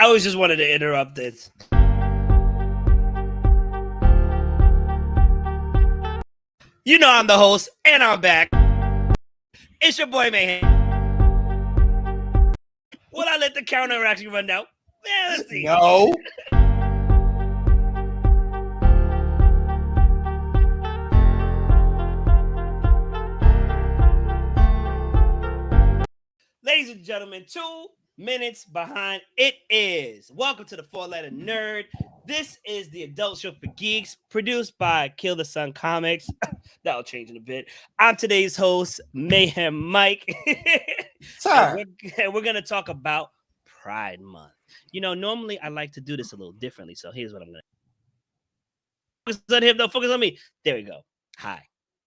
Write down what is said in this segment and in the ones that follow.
I always just wanted to interrupt this. You know I'm the host, and I'm back. It's your boy Mayhem. Will I let the counter actually run down? Yeah, let's see. No. Ladies and gentlemen, 2 minutes behind it is. Welcome to the Letter Nerd. This is the adult show for geeks, produced by Kill the Sun Comics. That'll change in a bit. I'm today's host, Mayhem Mike. Sir. And we're going to talk about Pride Month. You know, normally I like to do this a little differently, so here's what I'm going to focus on him. Don't focus on me. There we go. Hi,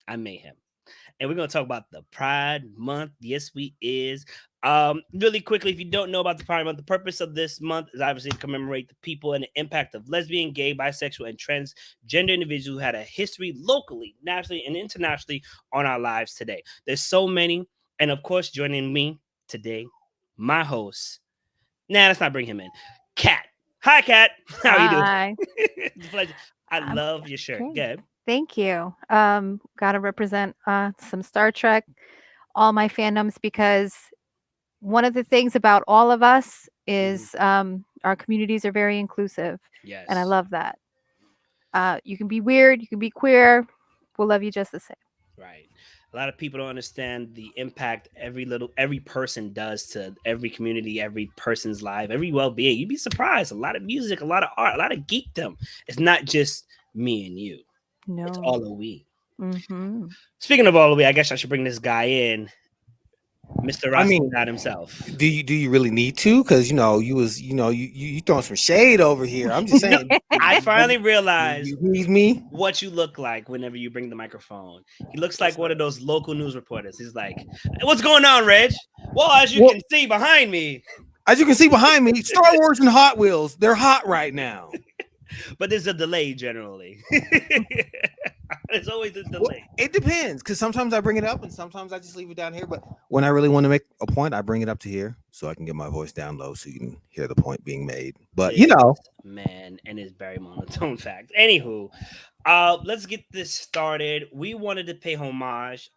I'm Mayhem. And we're going to talk about the Pride Month. Yes, we is. Really quickly, if you don't know about the Pride Month, the purpose of this month is obviously to commemorate the people and the impact of lesbian, gay, bisexual, and transgender individuals who had a history locally, nationally, and internationally on our lives today. There's so many. And of course, joining me today, my host. Nah, let's not bring him in. Kat. Hi, Kat. How are you doing? It's a pleasure. I love your shirt. Good. Thank you. Gotta represent some Star Trek, all my fandoms, because one of the things about all of us is our communities are very inclusive. Yes. And I love that. You can be weird, you can be queer. We'll love you just the same. Right. A lot of people don't understand the impact every person does to every community, every person's life, every well-being. You'd be surprised. A lot of music, a lot of art, a lot of geekdom. It's not just me and you. No. It's all of we. Mm-hmm. Speaking of all of we, I guess I should bring this guy in, Mr. Rasta himself. Do you really need to? Because you throwing some shade over here. I'm just saying. I finally realized you need me what you look like whenever you bring the microphone. He looks like one of those local news reporters. He's like, "What's going on, Reg?" Well, as you can see behind me. As you can see behind me, Star Wars and Hot Wheels, they're hot right now. But there's a delay generally. There's always a delay. Well, it depends, because sometimes I bring it up and sometimes I just leave it down here. But when I really want to make a point, I bring it up to here so I can get my voice down low so you can hear the point being made. But man, and it's very monotone fact. Anywho, let's get this started. We wanted to pay homage.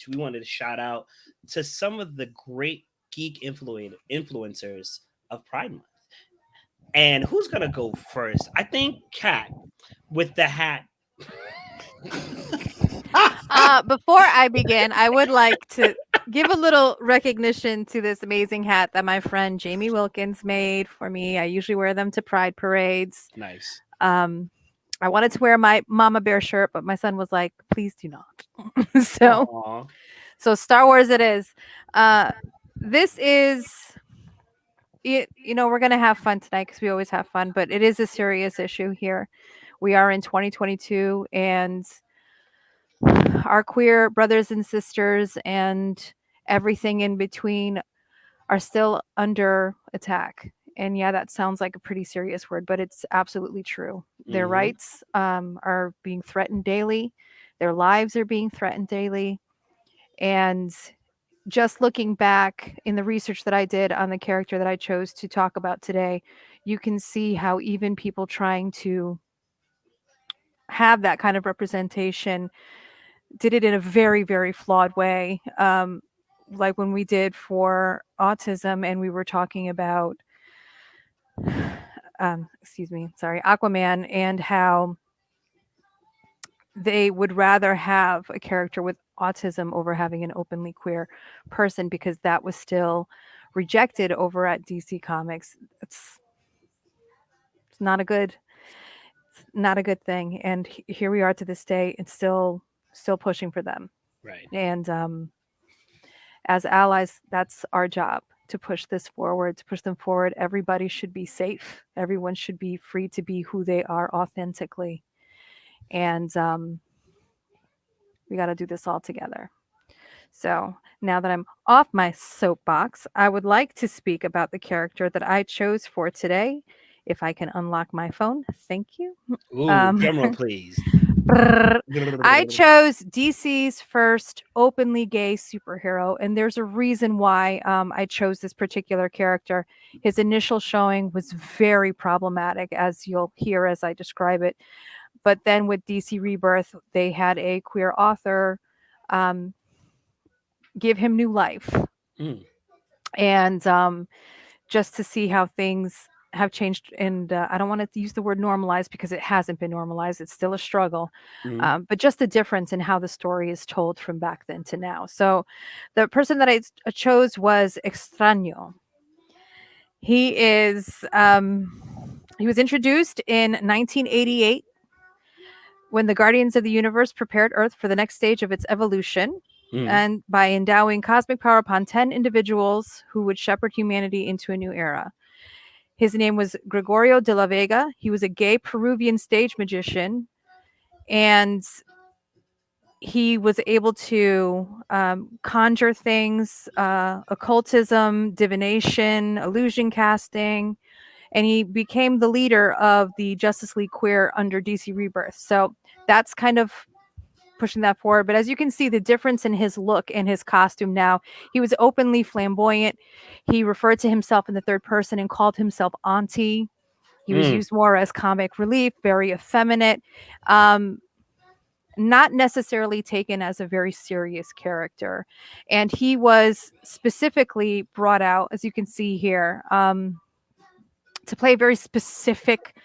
We wanted to shout out to some of the great geek influencers of Pride Month. And who's gonna go first? I think Kat with the hat. Before I begin, I would like to give a little recognition to this amazing hat that my friend Jamie Wilkins made for me. I usually wear them to Pride parades. Nice. I wanted to wear my Mama Bear shirt, but my son was like, "Please do not." So Star Wars it is. This is. We're going to have fun tonight because we always have fun, but it is a serious issue here. We are in 2022 and our queer brothers and sisters and everything in between are still under attack. And yeah, that sounds like a pretty serious word, but it's absolutely true. Their rights are being threatened daily. Their lives are being threatened daily. And just looking back in the research that I did on the character that I chose to talk about today, you can see how even people trying to have that kind of representation did it in a very, very flawed way. Like when we did for autism and we were talking about, Aquaman, and how they would rather have a character with autism over having an openly queer person because that was still rejected over at DC Comics. It's not a good thing. And here we are to this day. It's still pushing for them. Right. And as allies, that's our job, to push them forward. Everybody should be safe. Everyone should be free to be who they are authentically. And we got to do this all together. So now that I'm off my soapbox, I would like to speak about the character that I chose for today. If I can unlock my phone, thank you. Ooh, drum roll, please. I chose DC's first openly gay superhero, and there's a reason why I chose this particular character. His initial showing was very problematic, as you'll hear as I describe it. But then with DC Rebirth, they had a queer author um, give him new life. Mm. And just to see how things have changed. And I don't want to use the word normalized because it hasn't been normalized. It's still a struggle, Mhm. but just the difference in how the story is told from back then to now. So the person that I chose was Extrano. He is, he was introduced in 1988 when the Guardians of the Universe prepared Earth for the next stage of its evolution, Mhm. and by endowing cosmic power upon 10 individuals who would shepherd humanity into a new era. His name was Gregorio de la Vega. He was a gay Peruvian stage magician, and he was able to conjure things, occultism, divination, illusion casting, and he became the leader of the Justice League Queer under DC Rebirth. So that's kind of pushing that forward. But as you can see, the difference in his look and his costume now, he was openly flamboyant. He referred to himself in the third person and called himself Auntie. He was Mm. used more as comic relief, very effeminate, um, not necessarily taken as a very serious character. And he was specifically brought out, as you can see here, to play very specific.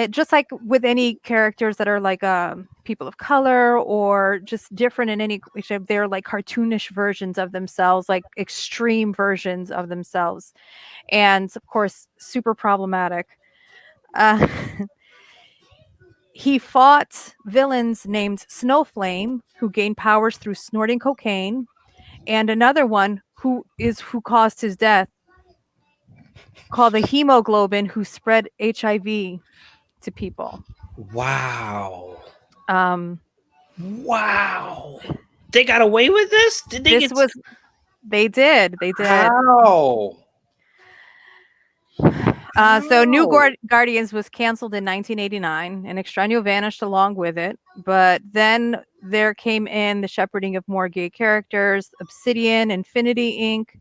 Just like with any characters that are like people of color or just different in any shape, they're like cartoonish versions of themselves, like extreme versions of themselves, and of course, super problematic. Uh, he fought villains named Snowflame, who gained powers through snorting cocaine, and another one who caused his death, called the Hemoglobin, who spread HIV to people. Wow. Um, Wow. They got away with this? Did they this get was They did. They did. How? So New How? Guardians was canceled in 1989, and Extraño vanished along with it. But then there came in the shepherding of more gay characters: Obsidian, Infinity Inc.,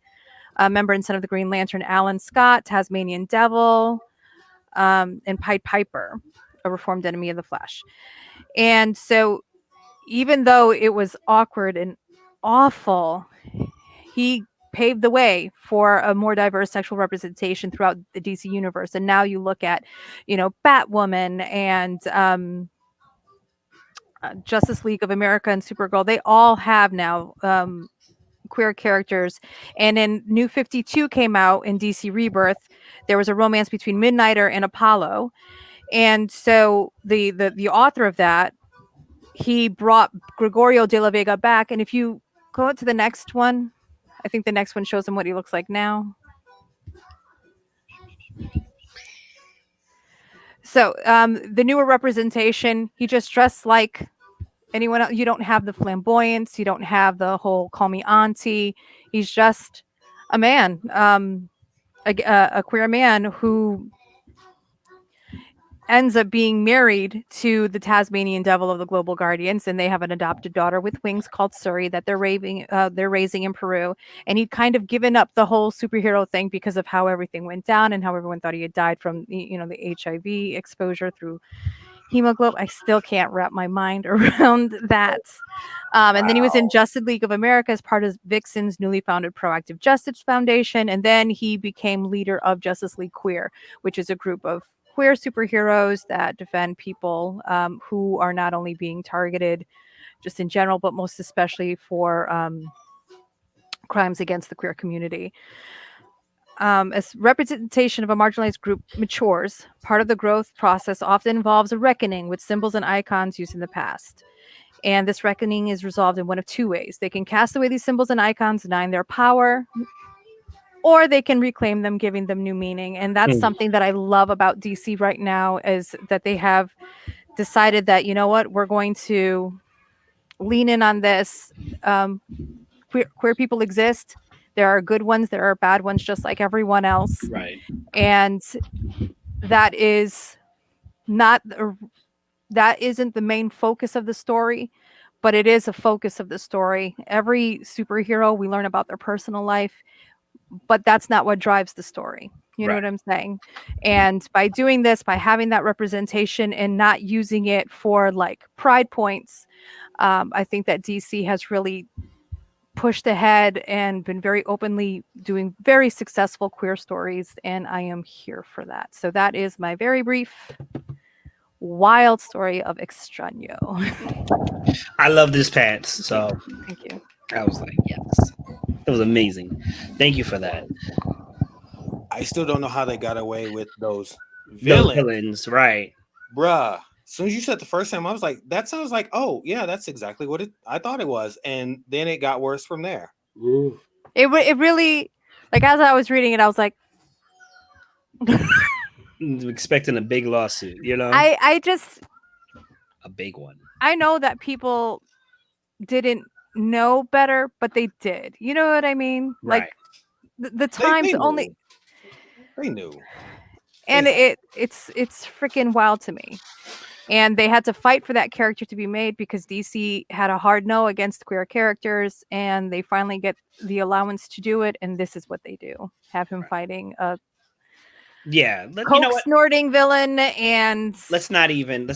a member and son of the Green Lantern, Alan Scott, Tasmanian Devil, and Pied Piper, a reformed enemy of the Flash. And so, even though it was awkward and awful, he paved the way for a more diverse sexual representation throughout the DC universe. And now you look at, Batwoman and Justice League of America and Supergirl. They all have now queer characters. And in New 52 came out in DC Rebirth, there was a romance between Midnighter and Apollo. And so the author of that, he brought Gregorio de la Vega back. And if you go to the next one, I think the next one shows him what he looks like now. So the newer representation, he just dressed like anyone else. You don't have the flamboyance. You don't have the whole call me auntie. He's just a man, a queer man who ends up being married to the Tasmanian Devil of the Global Guardians, and they have an adopted daughter with wings called Surrey that they're raising in Peru. And he'd kind of given up the whole superhero thing because of how everything went down and how everyone thought he had died from the HIV exposure through hemoglobin. I still can't wrap my mind around that. And then he was in Justice League of America as part of Vixen's newly founded Proactive Justice Foundation, and then he became leader of Justice League Queer, which is a group of queer superheroes that defend people who are not only being targeted just in general, but most especially for crimes against the queer community. As representation of a marginalized group matures, part of the growth process often involves a reckoning with symbols and icons used in the past. And this reckoning is resolved in one of two ways. They can cast away these symbols and icons, denying their power, or they can reclaim them, giving them new meaning. And that's something that I love about DC right now, is that they have decided that, you know what, we're going to lean in on this. Queer people exist. There are good ones, there are bad ones, just like everyone else. right? And that is not that isn't the main focus of the story, but it is a focus of the story. Every superhero, we learn about their personal life, but that's not what drives the story. You know Right. what I'm saying? And by doing this, by having that representation and not using it for like pride points, I think that DC has really pushed ahead and been very openly doing very successful queer stories, and I am here for that. So that is my very brief wild story of Extrano. I love this pants. So Thank you. I was like, yes. It was amazing. Thank you for that. I still don't know how they got away with those Those villains, villains, right? bruh. As soon as you said the first time, I was like, that sounds like, oh yeah, that's exactly what I thought it was, and then it got worse from there. It really, like, as I was reading it, I was like, Expecting a big lawsuit, you know? I just, A big one. I know that people didn't know better, but they did. You know what I mean? Right. Like the They times knew. only, They knew. and They it's freaking wild to me. And they had to fight for that character to be made because DC had a hard no against queer characters, and they finally get the allowance to do it, and this is what they do: have him fighting a Yeah. You know coke what? snorting villain, and Let's not even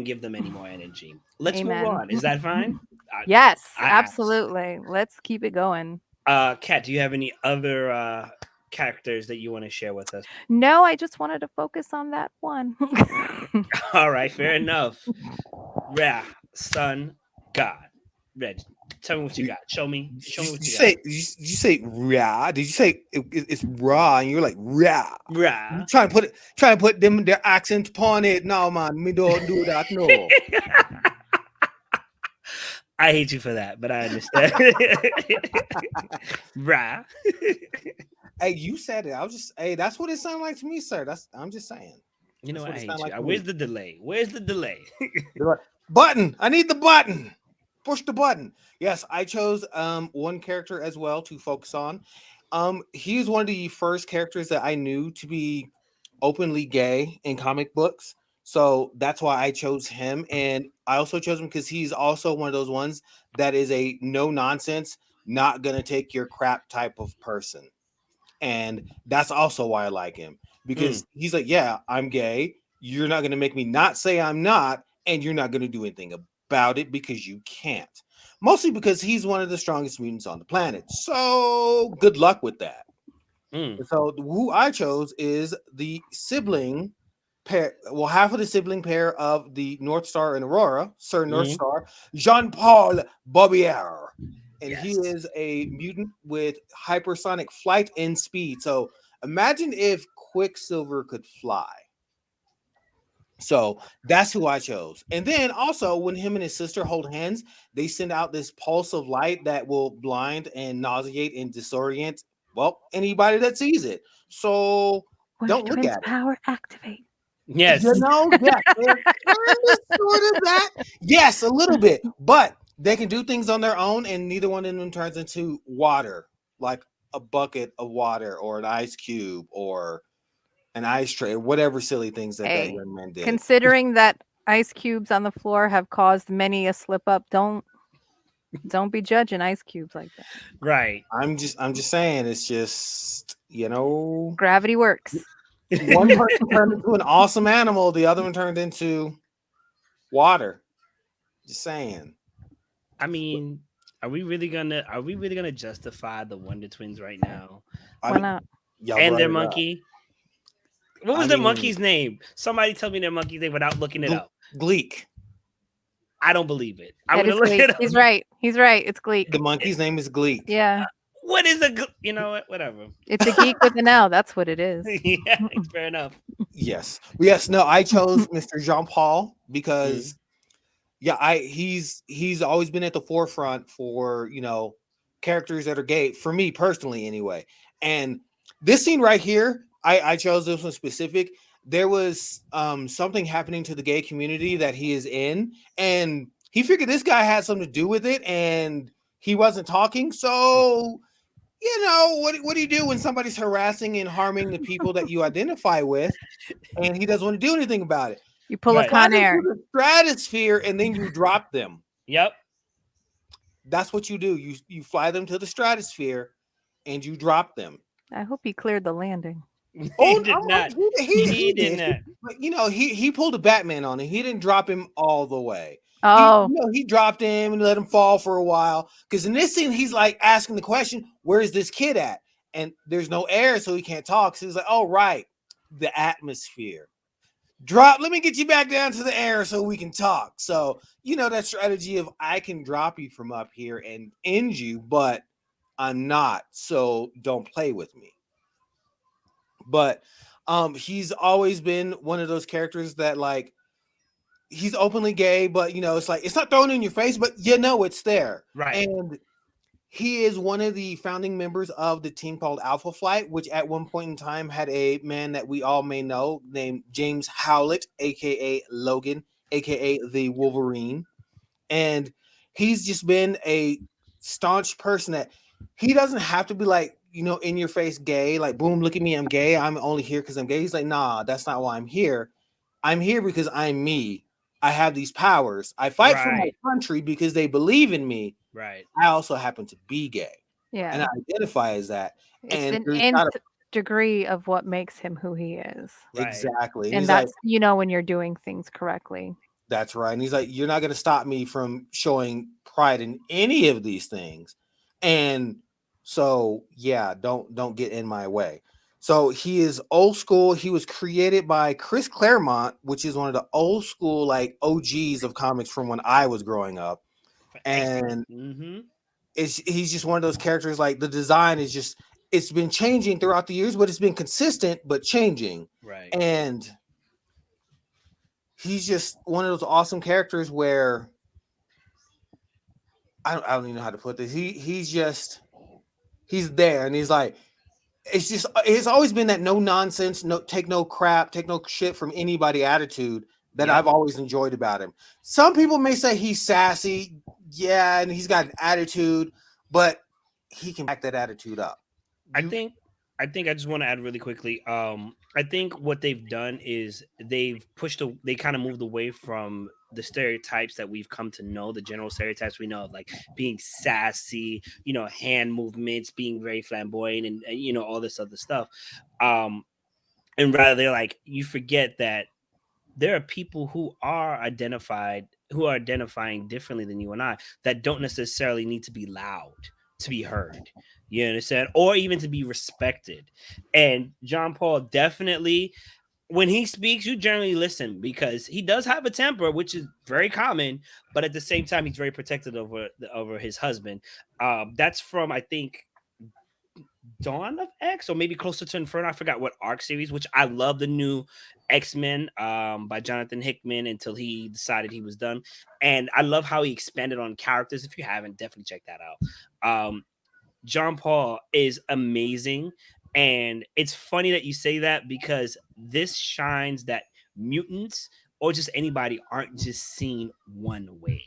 give them any more energy. Let's move amen. on. Is that fine? Yes, I asked. absolutely. Let's keep it going. Kat, do you have any other characters that you want to share with us? No, I just wanted to focus on that one. All right, fair enough. Ra, Sun, God. Reg, tell me what you got. Show me what you got. did you say raw? Did you say it's raw? And you're like raw. Ra. You trying to put them their accent upon it? No, man, me don't do that. No. I hate you for that, but I understand. Ra. Hey, you said it. I was just that's what it sounded like to me, sir. I'm just saying. You know That's what? I it hate sound you. like to me. Where's the delay? Where's the delay? Button. I need the button. Push the button. Yes, I chose one character as well to focus on. He's one of the first characters that I knew to be openly gay in comic books. So that's why I chose him. And I also chose him because he's also one of those ones that is a no nonsense, not gonna take your crap type of person. And that's also why I like him because he's like, yeah, I'm gay. You're not going to make me not say I'm not, and you're not going to do anything about it because you can't. Mostly because he's one of the strongest mutants on the planet. So good luck with that. So who I chose is the sibling pair. Well, half of the sibling pair of the North Star and Aurora, Sir North Star, Jean-Paul Barbier. And he is a mutant with hypersonic flight and speed. So imagine if Quicksilver could fly. So that's who I chose. And then also, when him and his sister hold hands, they send out this pulse of light that will blind and nauseate and disorient, well, anybody that sees it. So don't look Twins at it. power activate. Yes. You know, yes, they're kind of sort of that. Yes, a little bit, but they can do things on their own, and neither one of them turns into water, like a bucket of water or an ice cube or an ice tray, whatever silly things that Hey, young man did. considering that ice cubes on the floor have caused many a slip up, don't be judging ice cubes like that. Right. I'm just saying, it's just, you know, Gravity works. one person turned into an awesome animal, the other one turned into water. Just saying. I mean, are we really gonna justify the Wonder Twins right now? Why not? Y'all And brought their it up. monkey? What was their monkey's name? Somebody tell me their monkey's name without looking it up. Gleek. I don't believe it. I'm It gonna is look Gleek. it up. He's right. He's right. It's Gleek. The monkey's name is Gleek. Yeah. What is you know what? Whatever. It's a geek with an L. That's what it is. Yeah, fair enough. Yes. No, I chose Mr. Jean-Paul because he's always been at the forefront for, you know, characters that are gay, for me personally anyway. And this scene right here, I chose this one specific. There was something happening to the gay community that he is in, and he figured this guy had something to do with it, and he wasn't talking. So, you know, what do you do when somebody's harassing and harming the people that you identify with, and he doesn't want to do anything about it? You pull a Right. Fly Con them Air. to the stratosphere and then you drop them. Yep. That's what you do. You fly them to the stratosphere and you drop them. I hope he cleared the landing. He Oh, did not. he He did did. not. But he pulled a Batman on it. He didn't drop him all the way. Oh, He dropped him and let him fall for a while. Because in this scene, he's like asking the question, "Where is this kid at?" And there's no air, so he can't talk. So he's like, "Oh, right, the atmosphere. Drop. Let me get you back down to the air so we can talk." So that strategy of I can drop you from up here and end you, but I'm not. So don't play with me. But he's always been one of those characters that like he's openly gay, but it's like it's not thrown in your face, but it's there. Right. And he is one of the founding members of the team called Alpha Flight, which at one point in time had a man that we all may know named James Howlett, aka Logan, aka the Wolverine. And he's just been a staunch person that he doesn't have to be like, in your face gay, like, boom, look at me, I'm gay. I'm only here because I'm gay. He's like, nah, that's not why I'm here. I'm here because I'm me. I have these powers. I fight for my Right. country because they believe in me. Right. I also happen to be gay. And I yeah. identify as that. It's And an there's nth not a degree of what makes him who he is. Right. exactly. And And he's like, that's, when you're doing things correctly. that's right. And he's like, you're not going to stop me from showing pride in any of these things. And so, yeah, don't get in my way. So he is old school. He was created by Chris Claremont, which is one of the old school like OGs of comics from when I was growing up. And Mm-hmm. he's just one of those characters. Like the design is just it's been changing throughout the years, but it's been consistent but changing. Right. And he's just one of those awesome characters where I don't even know how to put this. He's there and he's like it's always been that no nonsense, no take no crap, take no shit from anybody attitude that Yep. I've always enjoyed about him. Some people may say he's sassy, yeah, and he's got an attitude, but he can back that attitude up. I You think I just want to add really quickly. I think what they've done is they kind of moved away from the stereotypes that we've come to know, the general stereotypes we know of like being sassy, hand movements, being very flamboyant and all this other stuff. Um, and rather they're like, you forget that there are people who are identifying differently than you and I that don't necessarily need to be loud to be heard. You understand? Or even to be respected. And John Paul definitely, when he speaks, you generally listen because he does have a temper, which is very common, but at the same time, he's very protective over his husband. That's from, I think, Dawn of X or maybe closer to Inferno. I forgot what arc series, which I love the new X-Men by Jonathan Hickman until he decided he was done. And I love how he expanded on characters. If you haven't, definitely check that out. John Paul is amazing. And it's funny that you say that because this shines that mutants or just anybody aren't just seen one way.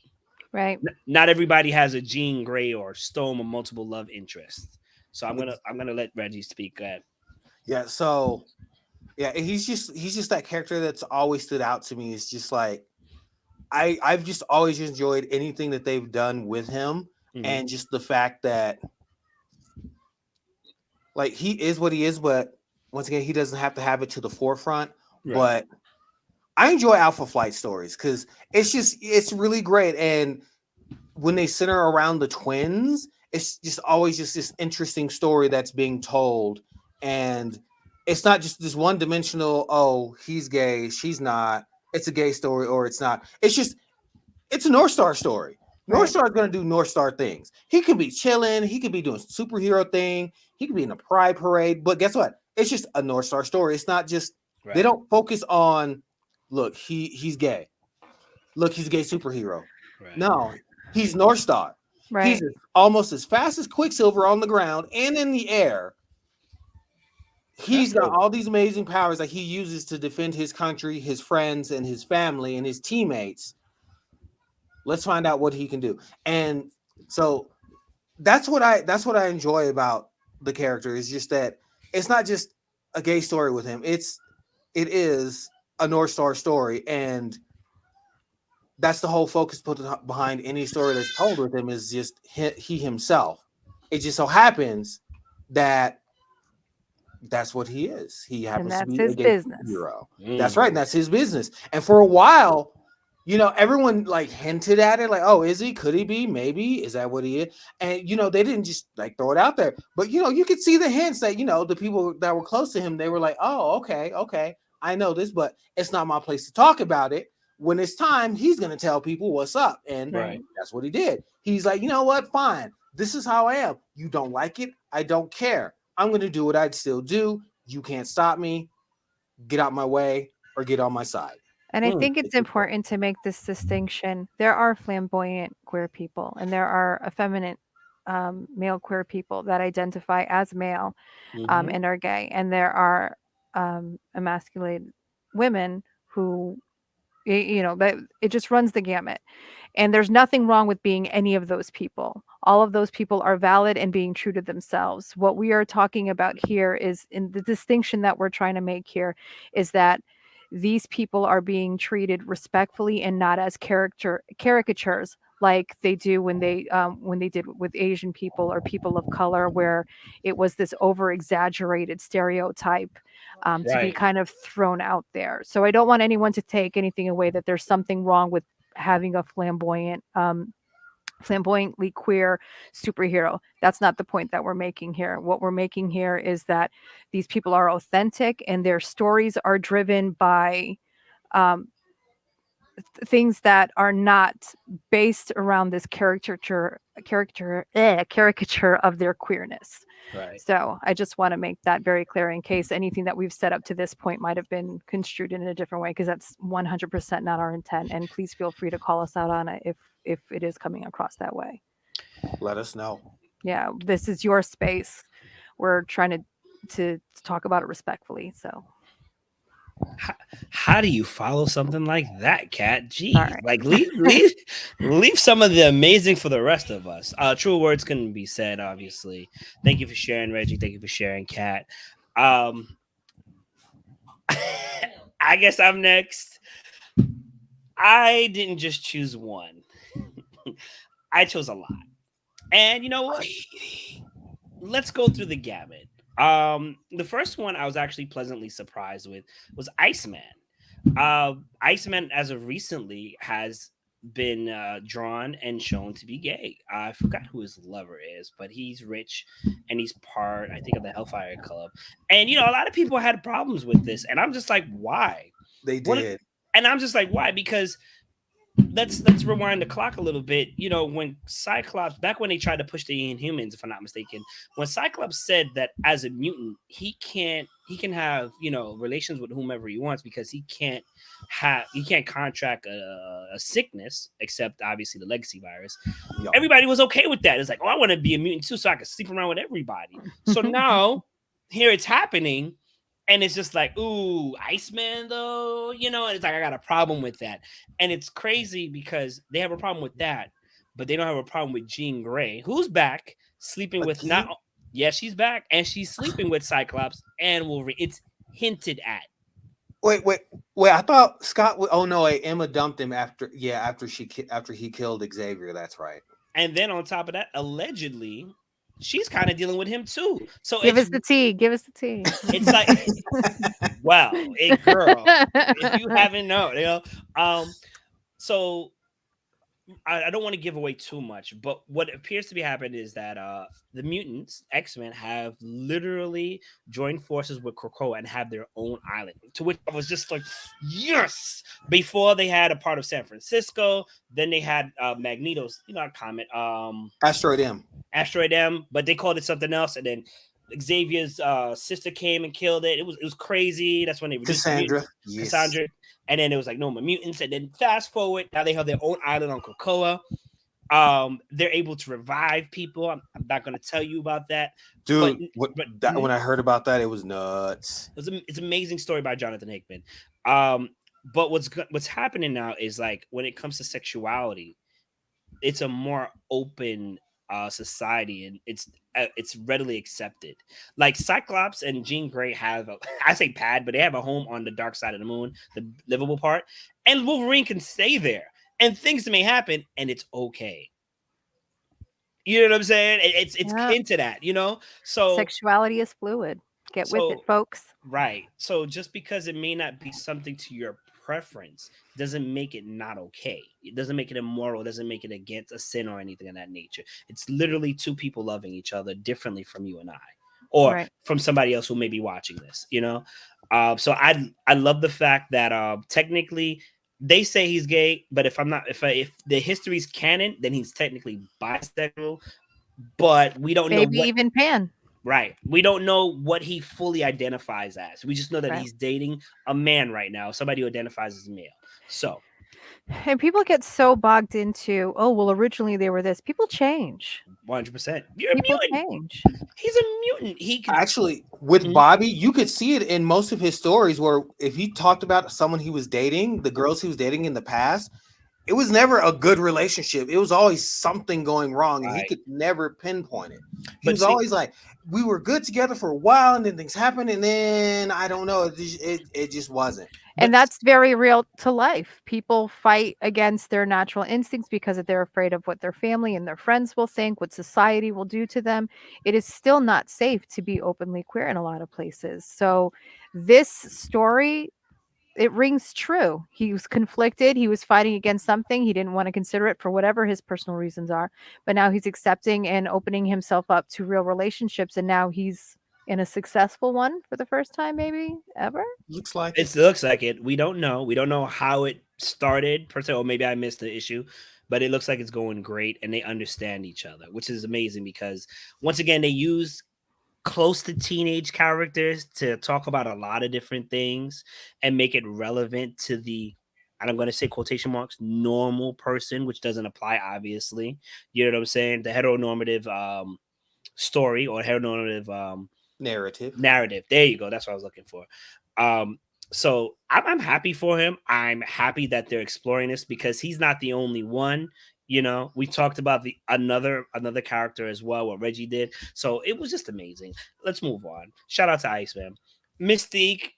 Right. Not everybody has a Jean Grey or Storm or multiple love interests. So I'm gonna let Reggie speak. yeah, so yeah, he's just that character that's always stood out to me. It's just like I've just always enjoyed anything that they've done with him, Mhm. and just the fact that like he is what he is, but once again, he doesn't have to have it to the forefront. Right. But I enjoy Alpha Flight stories because it's really great. And when they center around the twins, it's just always just this interesting story that's being told. And it's not just this one dimensional, oh, he's gay, she's not. It's a gay story or it's not. It's a North Star story. North Right. Star is going to do North Star things. He could be chilling. He could be doing superhero thing. He could be in a pride parade. But guess what? It's just a North Star story. It's not just they Right. don't focus on. Look, he's gay. Look, he's a gay superhero. Right. No, he's North Star. Right. He's almost as fast as Quicksilver on the ground and in the air. He's got all these amazing powers that he uses to defend his country, his friends, and his family and his teammates. Let's find out what he can do. And so that's what I enjoy about the character is just that it's not just a gay story with him. It is a North Star story, and that's the whole focus put behind any story that's told with him is just he himself. It just so happens that that's what he is. He And happens to that's be a his gay business. superhero. That's Mm. right. And that's his business. And for a while, everyone like hinted at it, like, oh, is he? Could he be? Maybe. Is that what he is? And they didn't just like throw it out there. But you could see the hints that, the people that were close to him, they were like, oh, okay. I know this, but it's not my place to talk about it. When it's time, he's gonna tell people what's up. And Right. that's what he did. He's like, you know what? Fine. This is how I am. You don't like it. I don't care. I'm gonna do what I'd still do. You can't stop me. Get out my way or get on my side. And I Mm. think it's important to make this distinction. There are flamboyant queer people, and there are effeminate male queer people that identify as male Mm-hmm. and are gay. And there are emasculated women who, that it just runs the gamut. And there's nothing wrong with being any of those people. All of those people are valid and being true to themselves. What we are talking about here is, in the distinction that we're trying to make here, is that these people are being treated respectfully and not as caricatures like they do when they did with Asian people or people of color, where it was this over exaggerated stereotype to be Right. kind of thrown out there. So I don't want anyone to take anything away that there's something wrong with having a flamboyantly queer superhero. That's not the point that we're making here. What we're making here is that these people are authentic and their stories are driven by um, things that are not based around this caricature of their queerness. Right. So I just want to make that very clear in case anything that we've set up to this point might have been construed in a different way, because that's 100% not our intent. And please feel free to call us out on it if it is coming across that way. Let us know. Yeah, this is your space. We're trying to talk about it respectfully. So How do you follow something like that, Kat? Gee, all right. like leave some of the amazing for the rest of us. True words couldn't be said, obviously. Thank you for sharing, Reggie. Thank you for sharing, Kat. Um, I guess I'm next. I didn't just choose one. I chose a lot. And you know what? Let's go through the gamut. The first one I was actually pleasantly surprised with was Iceman. Iceman, as of recently, has been drawn and shown to be gay. I forgot who his lover is, but he's rich and he's part, I think, of the Hellfire Club. And a lot of people had problems with this, and I'm just like, why? They What? did. And I'm just like, why? Because let's rewind the clock a little bit. When Cyclops, back when they tried to push the Inhumans, if I'm not mistaken, when Cyclops said that as a mutant he can have relations with whomever he wants, because he can't contract a sickness except obviously the legacy virus. Yo. Everybody was okay with that. It's like, oh, I want to be a mutant too, so I can sleep around with everybody. So now here it's happening. And it's just like, ooh, Iceman, though, and it's like, I got a problem with that. And it's crazy because they have a problem with that, but they don't have a problem with Jean Grey, who's back, sleeping with Again? she's back, and she's sleeping with Cyclops and Wolverine. It's hinted at. Wait. I thought Scott. Oh no, wait, Emma dumped him after he killed Xavier. That's right. And then on top of that, allegedly, she's kind of dealing with him too. So Give us the tea. Give us the tea. it's like, well, girl, if you haven't known, so I don't want to give away too much, but what appears to be happening is that the mutants, X-Men, have literally joined forces with Krakoa and have their own island, to which I was just like, yes! Before they had a part of San Francisco, then they had Magneto's, comet, Asteroid M, but they called it something else, and then Xavier's sister came and killed it. It was crazy. That's when they reduced Cassandra. the Yes. Cassandra. And then it was like no more mutants. And then fast forward, now they have their own island on Krakoa. They're able to revive people. I'm not going to tell you about that, Dude. When I heard about that, it was nuts. It's an amazing story by Jonathan Hickman. But what's happening now is, like, when it comes to sexuality, it's a more open society, and it's readily accepted. Like Cyclops and Jean Grey have I say pad, but they have a home on the dark side of the moon, the livable part, and Wolverine can stay there, and things may happen, and it's okay. You know what I'm saying? It's Yeah. into that, So Sexuality is fluid. Get with it, so folks. right. So just because it may not be something to your preference doesn't make it not okay. It doesn't make it immoral. It doesn't make it against a sin or anything of that nature. It's literally two people loving each other differently from you and I, or Right. from somebody else who may be watching this. So I love the fact that technically they say he's gay, but if the history's canon, then he's technically bisexual. But we don't know Maybe what. even Pan. Right. We don't know what he fully identifies as. We just know that Right. he's dating a man right now, somebody who identifies as male. So, And people get so bogged into, oh, well, originally they were this. People change. 100%. You're a People mutant. change. He's a mutant. He can. Actually, with Mhm. Bobby, you could see it in most of his stories where if he talked about someone he was dating, the girls he was dating in the past, it was never a good relationship. It was always something going wrong, and he Right. could never pinpoint it. He But was see, always like, "We were good together for a while, and then things happened, and then I don't know, it just wasn't." And but that's very real to life. People fight against their natural instincts because they're afraid of what their family and their friends will think, what society will do to them. It is still not safe to be openly queer in a lot of places. So, this story, it rings true. He was conflicted. He was fighting against something. He didn't want to consider it for whatever his personal reasons are. But now he's accepting and opening himself up to real relationships. And now he's in a successful one for the first time, maybe ever. Looks like it looks like it. We don't know. We don't know how it started per se, or maybe I missed the issue, but it looks like it's going great, and they understand each other, which is amazing because once again they use close to teenage characters to talk about a lot of different things and make it relevant to the, and I'm going to say quotation marks, normal person, which doesn't apply obviously. You know what I'm saying? The heteronormative story, or heteronormative narrative. narrative. There you go. That's what I was looking for. Um, so I'm happy for him. I'm happy that they're exploring this because he's not the only one. We talked about the another character as well, what Reggie did. So it was just amazing. Let's move on. Shout out to Iceman. Mystique,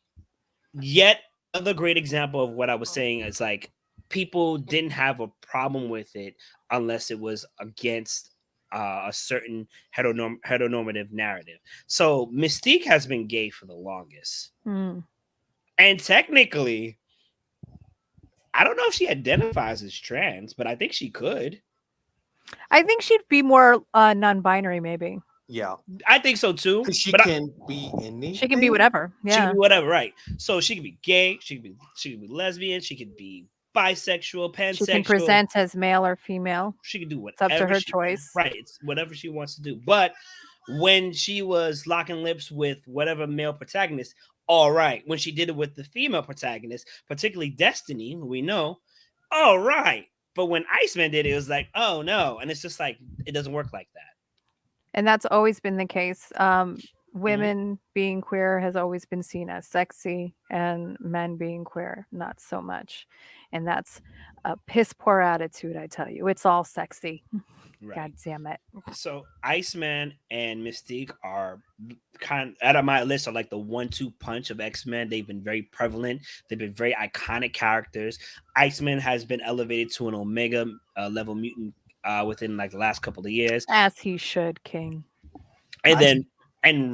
yet another great example of what I was saying. It's like people didn't have a problem with it unless it was against a certain heteronormative narrative. So Mystique has been gay for the longest. Hmm. And technically, I don't know if she identifies as trans, but I think she could. I think she'd be more non-binary, maybe. Yeah, I think so too. because she But can be anything. She can be whatever. she can Yeah. be whatever, right? So she could be gay, she could be lesbian, she could be bisexual, She can pansexual. present as male or female. She could do It's up to whatever her she choice. right. It's whatever she wants to do. But when she was locking lips with whatever male protagonist, all right. When she did it with the female protagonist, particularly Destiny, who we know, all right. But when Iceman did it, it was like, oh no. And it's just like it doesn't work like that. And that's always been the case. Women being queer has always been seen as sexy, and men being queer, not so much. And that's a piss poor attitude, I tell you. It's all sexy. Right. God damn it. So Iceman and Mystique are kind of, out of my list, are like the 1-2 punch of X-Men. They've been very prevalent. They've been very iconic characters. Iceman has been elevated to an Omega level mutant within like the last couple of years. As he should, King. And then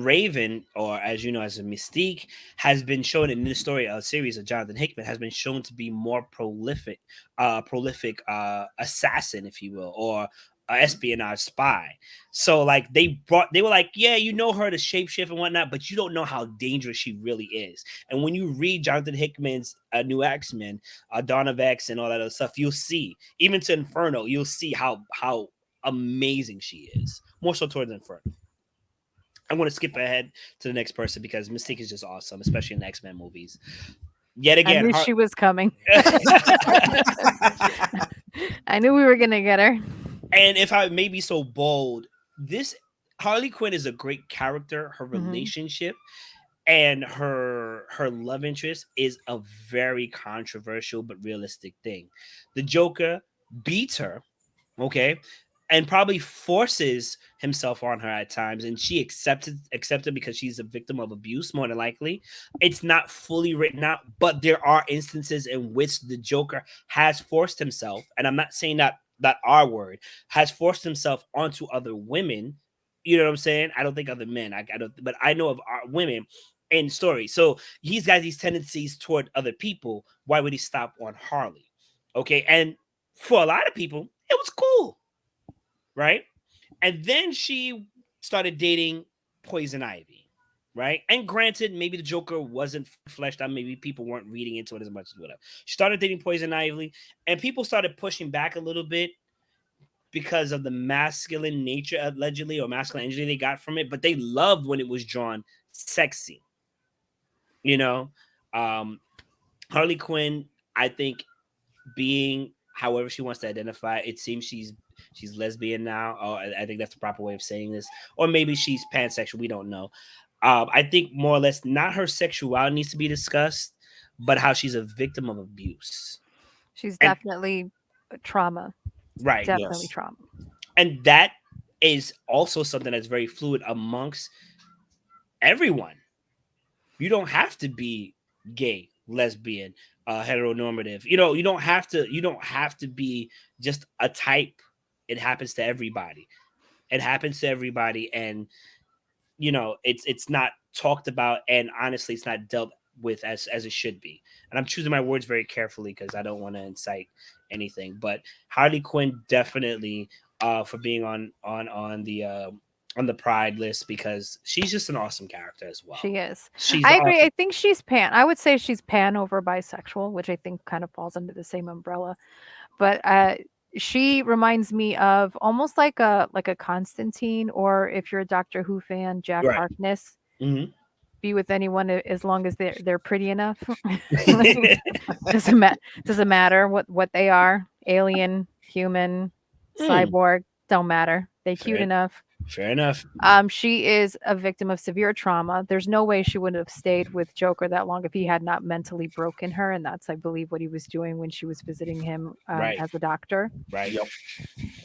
Raven, or as you know, as a Mystique, has been shown in this story, a series of Jonathan Hickman, has been shown to be more prolific assassin, if you will, or espionage spy. So like they were like, yeah, you know her to shapeshift and whatnot, but you don't know how dangerous she really is. And when you read Jonathan Hickman's new X-Men, Dawn of X and all that other stuff, you'll see, even to Inferno, you'll see how amazing she is. More so towards Inferno. I'm going to skip ahead to the next person because Mystique is just awesome, especially in the X-Men movies. Yet again, I knew she was coming. I knew we were going to get her. And if I may be so bold, this Harley Quinn is a great character. Her relationship and her love interest is a very controversial but realistic thing. The Joker beats her, okay? and probably forces himself on her at times, and she accepted because she's a victim of abuse, more than likely. It's not fully written out, but there are instances in which the Joker has forced himself, and I'm not saying that R word, has forced himself onto other women. You know what I'm saying? I don't think other men. I don't, but I know of women in stories. So he's got these tendencies toward other people. Why would he stop on Harley? Okay, and for a lot of people, it was cool, right? And then she started dating Poison Ivy, right? And granted, maybe the Joker wasn't fleshed out. Maybe people weren't reading into it as much as whatever. She started dating Poison Ivy, and people started pushing back a little bit because of the masculine nature, allegedly, or masculine energy they got from it. But they loved when it was drawn sexy. You know, um, Harley Quinn, I think, being however she wants to identify, it seems she's lesbian now. Oh, I think that's the proper way of saying this, or maybe she's pansexual. We don't know. I think more or less not her sexuality needs to be discussed, but how she's a victim of abuse. She's And definitely trauma. right, Definitely Yes. trauma. and that is also something that's very fluid amongst everyone. You don't have to be gay, lesbian, heteronormative. You don't have to. You don't have to be just a type. It happens to everybody. It happens to everybody, and it's not talked about, and honestly, it's not dealt with as it should be. And I'm choosing my words very carefully because I don't want to incite anything. But Harley Quinn definitely for being on the Pride list because she's just an awesome character as well. She is. She's I agree. awesome. I think she's pan. I would say she's pan over bisexual, which I think kind of falls under the same umbrella. But she reminds me of almost like a Constantine, or if you're a Doctor Who fan, Jack Right. Harkness. Hmm. Be with anyone as long as they're pretty enough. Like, doesn't matter what they are, alien, human, cyborg, don't matter. They cute Fair, enough. fair enough. She is a victim of severe trauma. There's no way she would have stayed with Joker that long if he had not mentally broken her, and that's, I believe, what he was doing when she was visiting him Right. as a doctor. Right. Yep.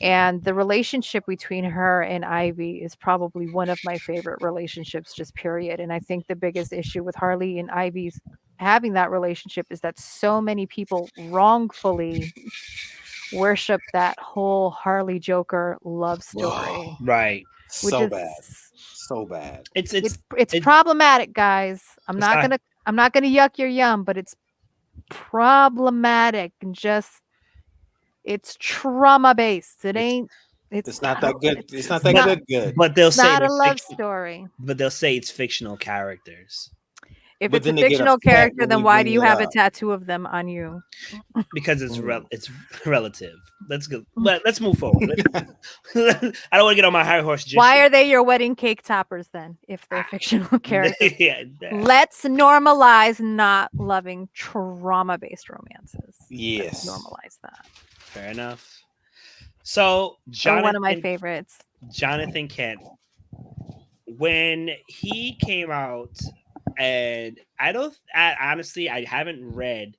And the relationship between her and Ivy is probably one of my favorite relationships, just period. And I think the biggest issue with Harley and Ivy's having that relationship is that so many people wrongfully worship that whole Harley Joker love story, Right. which So is bad. So bad. It's it's it, problematic, guys. I'm it's not not, gonna yuck your yum, but it's problematic and just it's trauma based. It It's ain't. it's not that good. It's not It's that not. good. but they'll It's say not a they're love story. but they'll say it's fictional characters If But it's a then they get fictional upset character, when then we why bring do you it have a up. tattoo of them on you? because Mm. it's relative. That's good. But let's move forward. I don't want to get on my high horse. Just Why yet. are they your wedding cake toppers then? If they're fictional characters, Yeah. let's normalize not loving trauma-based romances. Let's Yes. normalize that. Fair enough. So Or one of my favorites. Jonathan Kent, when he came out, and honestly, I haven't read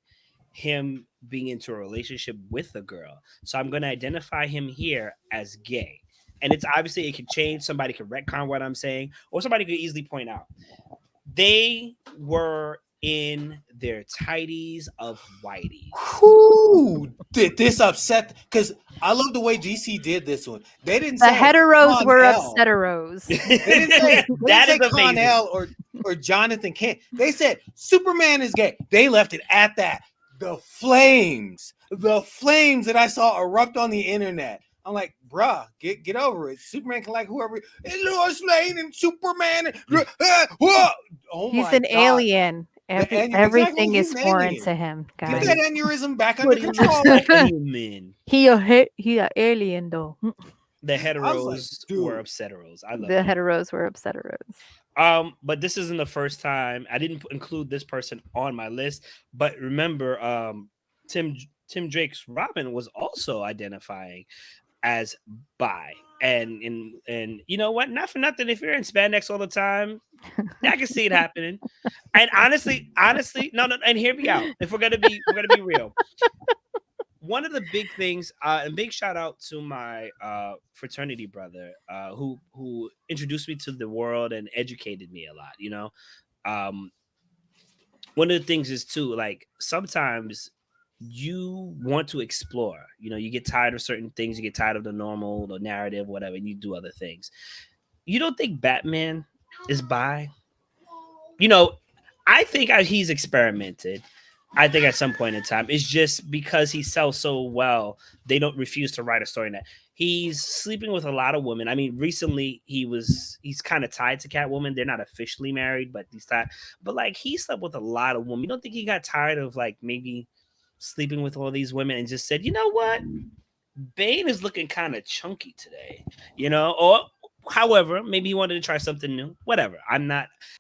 him being into a relationship with a girl, so I'm going to identify him here as gay. And it's obviously it could change. Somebody could retcon what I'm saying, or somebody could easily point out they were in their tidies of whiteies. Who did this upset? Because I love the way DC did this one. They didn't The say heteros were Connell. upsetteros. They didn't say, That is amazing. Connell or Jonathan Kent. They said Superman is gay. They left it at that. The flames that I saw erupt on the internet. I'm like, bruh, get over it. Superman can like whoever. It's Lois Lane and Superman. Oh He's my an God. alien. Everything He's is an foreign alien. to him, Get guys. that aneurysm back What under do you control. human? He a alien though. The I was like, heteros dude. were upsetteros. I love The it. heteros were upsetteros. But this isn't the first time. I didn't include this person on my list, but remember, Tim Drake's Robin was also identifying as bi, and you know what? Not for nothing. If you're in spandex all the time, I can see it happening. And honestly, no. And hear me out. If we're gonna be real, one of the big things, and big shout out to my fraternity brother, who introduced me to the world and educated me a lot. Um, one of the things is too, like, sometimes you want to explore. You get tired of certain things, you get tired of the normal, the narrative, whatever, and you do other things. You don't think Batman is bi? You know, I think he's experimented. I think at some point in time, it's just because he sells so well, they don't refuse to write a story in that he's sleeping with a lot of women. I mean, recently he's kind of tied to Catwoman. They're not officially married, but he's tied. But like, he slept with a lot of women. You don't think he got tired of like maybe sleeping with all these women and just said, you know what, Bane is looking kind of chunky today, or however, maybe he wanted to try something new. Whatever. I'm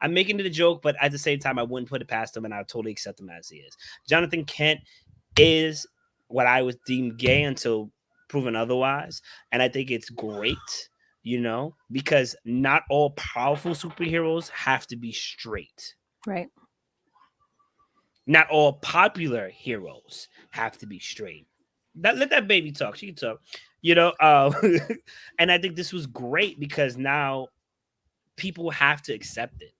making it a joke, but at the same time, I wouldn't put it past him and I would totally accept him as he is. Jonathan Kent is what I was deemed gay until proven otherwise. And I think it's great, because not all powerful superheroes have to be straight. Right. Not all popular heroes have to be straight. Let that baby talk. She can talk, and I think this was great because now people have to accept it.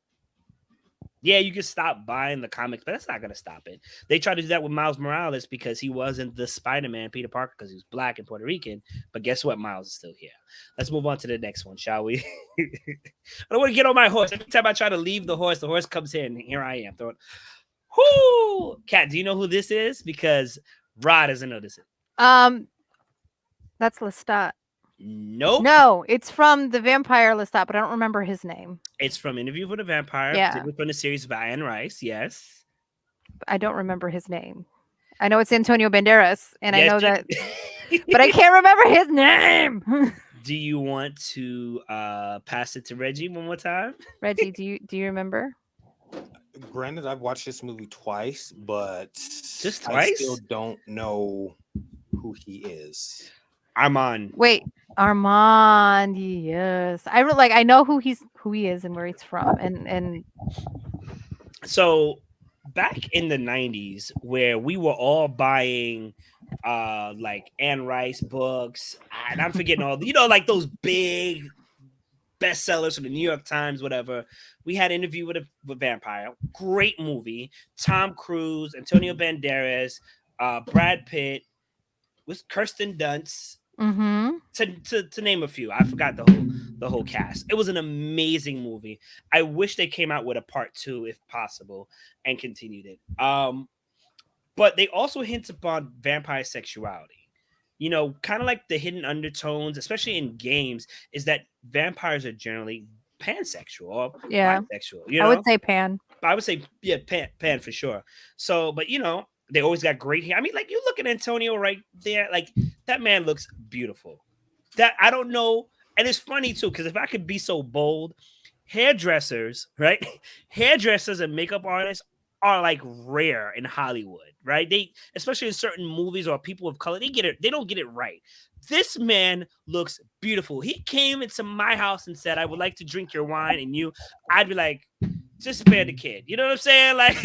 Yeah, you can stop buying the comics, but that's not going to stop it. They tried to do that with Miles Morales because he wasn't the Spider-Man Peter Parker because he was black and Puerto Rican. But guess what? Miles is still here. Let's move on to the next one, shall we? I don't want to get on my horse. Every time I try to leave the horse comes in, and here I am. Whoo! Kat, do you know who this is? Because Rod doesn't know this. That's Lestat. Nope. No, it's from the Vampire Lestat, but I don't remember his name. It's from Interview with a Vampire. Yeah. From the series by Anne Rice. Yes. I don't remember his name. I know it's Antonio Banderas, and yes, I know that, but I can't remember his name. Do you want to pass it to Reggie one more time? Reggie, do you remember? Granted, I've watched this movie twice, but just twice? I still don't know who he is. Armand. Wait, Armand. Yes, I know who he is and where he's from, and so back in the 90s, where we were all buying like Anne Rice books, and I'm forgetting all like those big bestsellers from the New York Times, whatever. We had Interview with a Vampire, great movie. Tom Cruise, Antonio Banderas, Brad Pitt, with Kirsten Dunst, to name a few. I forgot the whole cast. It was an amazing movie. I wish they came out with a part 2 if possible and continued it. But they also hint upon vampire sexuality. Kind of like the hidden undertones, especially in games, is that vampires are generally pansexual or bisexual. I would say pan. I would say, yeah, pan for sure. So, but they always got great hair. I mean, like, you look at Antonio right there, like, that man looks beautiful. That I don't know, and it's funny too, because if I could be so bold, hairdressers, right? Hairdressers and makeup artists are like rare in Hollywood, right? They, especially in certain movies or people of color, they don't get it right. This man looks beautiful. He came into my house and said, I would like to drink your wine, and I'd be like, just spare the kid. You know what I'm saying? Like,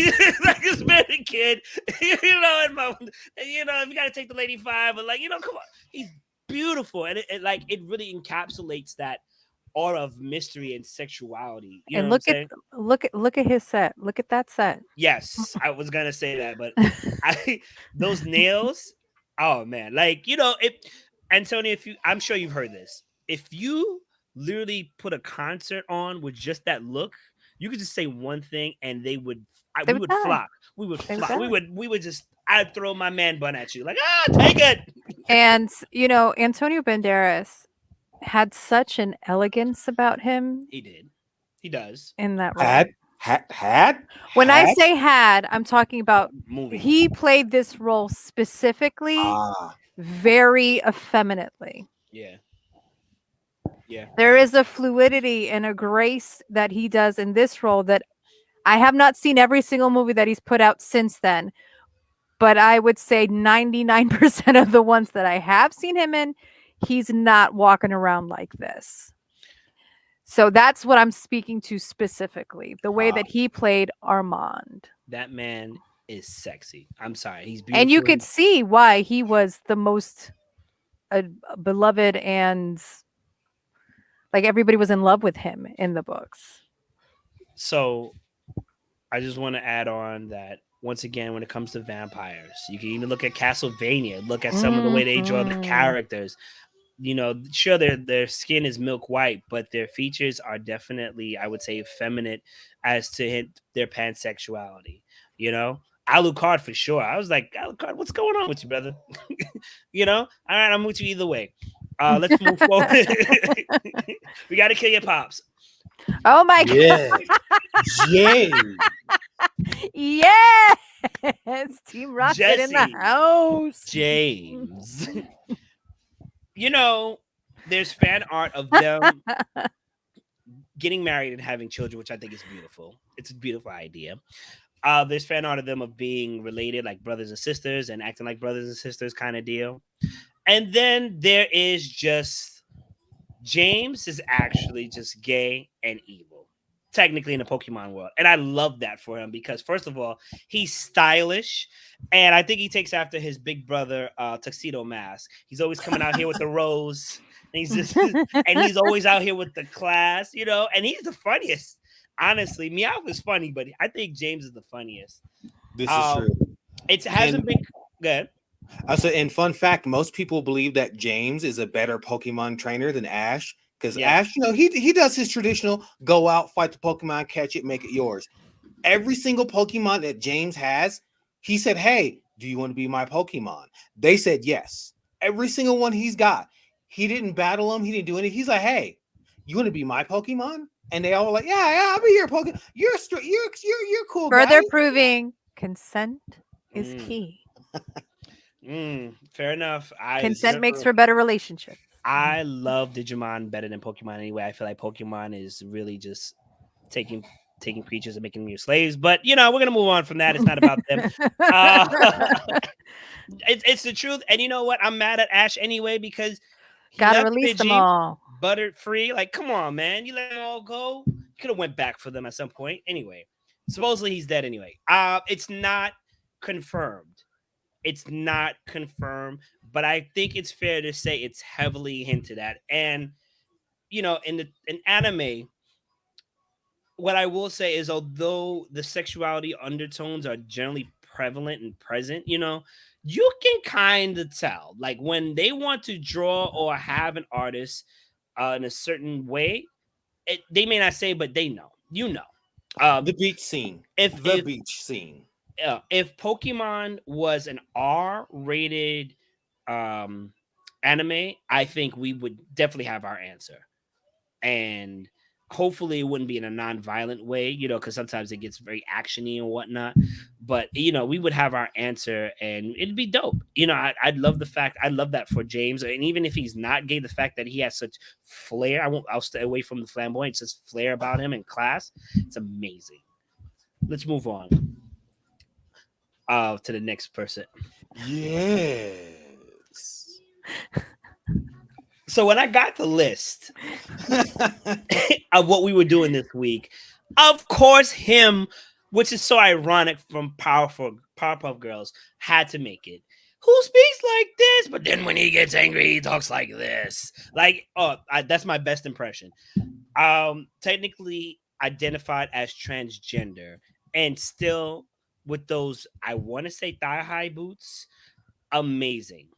just spare the kid. If you gotta take the lady 5, but come on. He's beautiful. And it really encapsulates that aura of mystery and sexuality. You know what I'm saying? Look at his set. Look at that set. Yes, I was gonna say that, but those nails, oh man. Antonio, I'm sure you've heard this. If you literally put a concert on with just that look, you could just say one thing and we would flock. We would flock. We would just, I'd throw my man bun at you. Like, take it. And Antonio Banderas had such an elegance about him. He did. He does. In that role. Had? When I say had, I'm talking about movie. He played this role specifically very effeminately. Yeah. Yeah. There is a fluidity and a grace that he does in this role that I have not seen every single movie that he's put out since then. But I would say 99% of the ones that I have seen him in, he's not walking around like this. So that's what I'm speaking to specifically. The way that he played Armand. That man is sexy. I'm sorry, he's And you beautiful. could see why he was the most beloved, and like everybody was in love with him in the books. So I just want to add on that once again, when it comes to vampires, you can even look at Castlevania, look at some of the way they draw the Mhm. characters. You know, sure, their skin is milk white, but their features are definitely, I would say, effeminate as to their pansexuality. You know, Alucard for sure. I was like, Alucard, what's going on with you, brother? You know, all right, I'm with you either way. Let's move forward. We got to kill your pops, Oh my god. Yeah. Yay. Yes. Team Rocket in the Jesse house. James. You know, there's fan art of them getting married and having children, which I think is beautiful. It's a beautiful idea. There's fan art of them of being related, like brothers and sisters, and acting like brothers and sisters, kind of deal. And then there is just James is actually just gay and evil, technically in the Pokemon world, and I love that for him because first of all, he's stylish, and I think he takes after his big brother, Tuxedo Mask. He's always coming out here with the rose, and he's just and he's always out here with the class, you know, and he's the funniest. Honestly, Meowth is funny, but I think James is the funniest. This is Um, true. it And hasn't been good. I said, and fun fact, most people believe that James is a better Pokemon trainer than Ash. Because Yeah, Ash, he does his traditional go out, fight the Pokemon, catch it, make it yours. Every single Pokemon that James has, he said, "Hey, do you want to be my Pokemon?" They said yes. Every single one he's got. He didn't battle them. He didn't do anything. He's like, "Hey, you want to be my Pokemon?" And they all were like, "Yeah, yeah, I'll be your Pokemon. You're a cool guy." Further proving consent is mm, key. fair enough. This Consent is makes true. for better relationships. I love Digimon better than Pokemon anyway. I feel like Pokemon is really just taking creatures and making them your slaves. But you know, we're gonna move on from that. It's not about them. Uh, it's the truth. And you know what? I'm mad at Ash anyway because he Gotta left release them Pidgey all. buttered free. Like, come on, man. You let them all go. You could have went back for them at some point. Anyway, supposedly he's dead anyway. It's not confirmed. It's not confirmed, but I think it's fair to say it's heavily hinted at. And you know, in anime, what I will say is, although the sexuality undertones are generally prevalent and present, you know, you can kind of tell, like when they want to draw or have an artist in a certain way, they may not say, but they know, you know. Um, The beach scene. if The if beach scene. if Pokemon was an R-rated um, anime, I think we would definitely have our answer, and hopefully it wouldn't be in a non-violent way, you know, because sometimes it gets very actiony and whatnot. But you know, we would have our answer, and it'd be dope. You know, I'd love the fact, I love that for James, and even if he's not gay, the fact that he has such flair, I'll stay away from the flamboyant, just flair about him in class. It's amazing. Let's move on to the next person. Yes. So when I got the list of what we were doing this week, of course, him, which is so ironic from Powerpuff Girls, had to make it. Who speaks like this? But then when he gets angry, he talks like this. Like, that's my best impression. Technically identified as transgender, and still with those, I want to say thigh high boots. Amazing,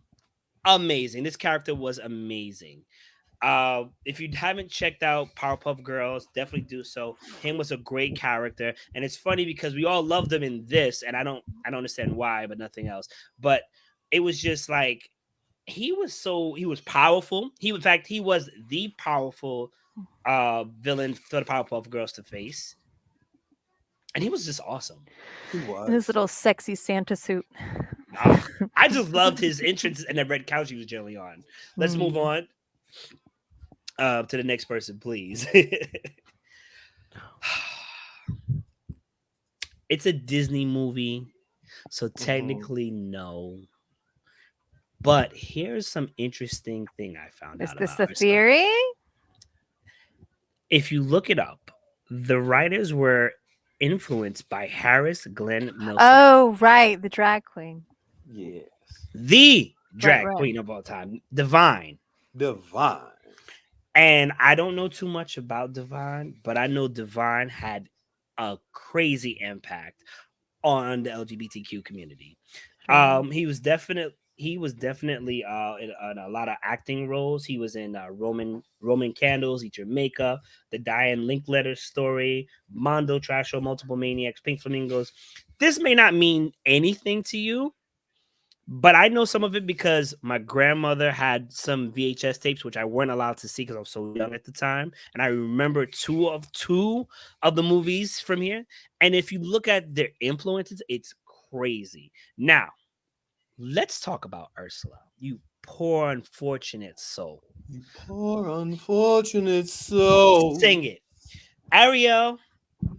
amazing. This character was amazing. If you haven't checked out Powerpuff Girls, definitely do so. Him was a great character, and it's funny because we all loved him in this, and I don't understand why, but nothing else. But it was just like he was powerful. In fact, he was the powerful villain for the Powerpuff Girls to face, and he was just awesome. He In his was. little sexy Santa suit. I just loved his entrance and the red couch he was generally on. Let's move Mm. on to the next person, please. It's a Disney movie, so Mhm. technically no. But here's some interesting thing I found Is out this about the Ursula. theory? If you look it up, the writers were influenced by Harris Glenn Milson, Oh, right, the drag queen. Yes. the Right, drag right. queen of all time, Divine. Divine. And I don't know too much about Divine, but I know Divine had a crazy impact on the LGBTQ community. Sure. He was definitely in a lot of acting roles. He was in Roman Candles, Eat Your Makeup, the Diane Linkletter story, Mondo Trash Show, Multiple Maniacs, Pink Flamingos. This may not mean anything to you, but I know some of it because my grandmother had some VHS tapes which I weren't allowed to see because I was so young at the time, and I remember two of the movies from here. And if you look at their influences, it's crazy. Now, let's talk about Ursula. You poor unfortunate soul. You poor unfortunate soul. Sing it. Ariel,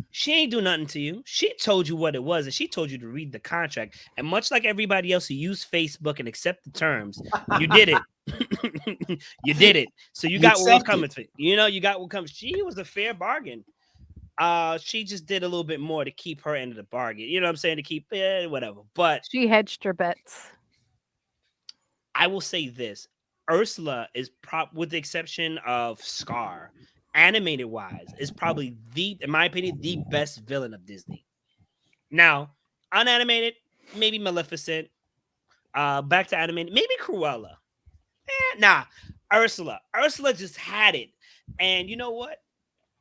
she ain't do nothing to you. She told you what it was, and she told you to read the contract. And much like everybody else who used Facebook and accept the terms, you did it. You did it. So you You got what was accepted. coming for you. You got what comes. She was a fair bargain. She just did a little bit more to keep her end of the bargain. You know what I'm saying? To keep whatever. But She hedged her bets. I will say this: Ursula is with the exception of Scar, animated wise, is probably in my opinion, the best villain of Disney. Now, unanimated, maybe Maleficent. Back to animated, maybe Cruella. Nah, Ursula. Ursula just had it, and you know what?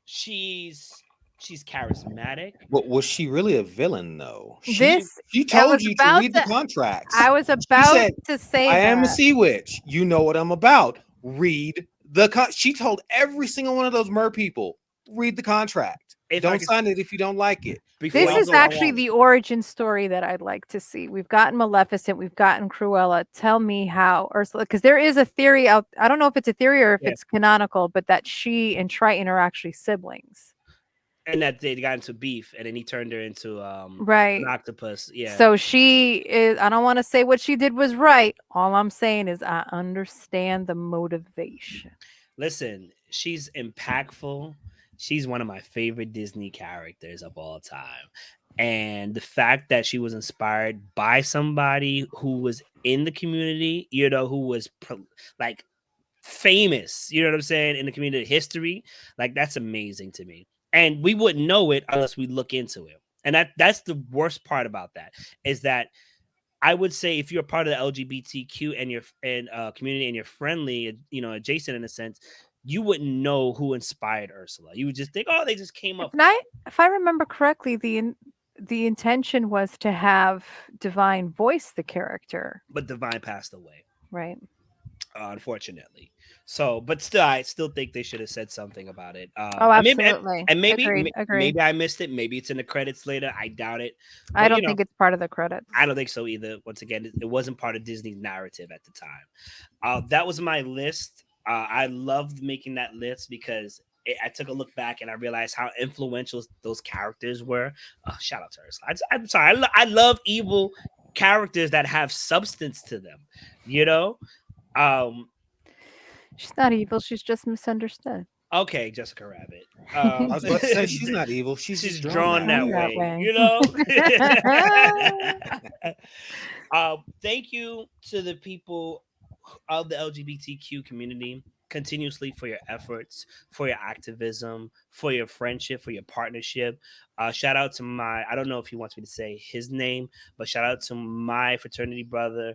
She's she's charismatic. But was she really a villain though? This She I was told you to about read the to contracts. I was She about said, to say I am a that. sea witch. You know what I'm about. Read the she told every single one of those mer people, read the contract. If I Don't could, sign it if you don't like it. before This you is go, I actually want the origin story that I'd like to see. We've gotten Maleficent, we've gotten Cruella. Tell me how Ursula, because there is a theory out. I don't know if it's a theory or if yeah, it's canonical, but that she and Triton are actually siblings. and that they got into beef, and then he turned her into an Right. octopus. Yeah, So she is, I don't want to say what she did was right. All I'm saying is I understand the motivation. listen, she's impactful. She's one of my favorite Disney characters of all time. And the fact that she was inspired by somebody who was in the community, who was like famous, you know what I'm saying, in the community history, like that's amazing to me. And we wouldn't know it unless we look into it. And that's the worst part about that is that I would say if you're part of the LGBTQ and community and you're friendly, adjacent in a sense, you wouldn't know who inspired Ursula. You would just think, oh, they just came up. And if I remember correctly, the intention was to have Divine voice the character, But Divine passed away, right? unfortunately. So, but still, I still think they should have said something about it. Oh, And maybe, absolutely. and maybe, Agreed. Agreed. maybe I missed it. Maybe it's in the credits later. I doubt it. I But don't think it's part of the credits. I don't think so either. Once again, it wasn't part of Disney's narrative at the time. That was my list. I loved making that list because I took a look back and I realized how influential those characters were. Shout out to Ursula. I'm sorry. I love evil characters that have substance to them. You know. She's not evil. She's just misunderstood. Okay, Jessica Rabbit. I was about to say she's not evil. She's She's just drawn drawn that that Drawn that way. way. You know. Thank you to the people of the LGBTQ community continuously for your efforts, for your activism, for your friendship, for your partnership. Shout out to I don't know if he wants me to say his name, but shout out to my fraternity brother.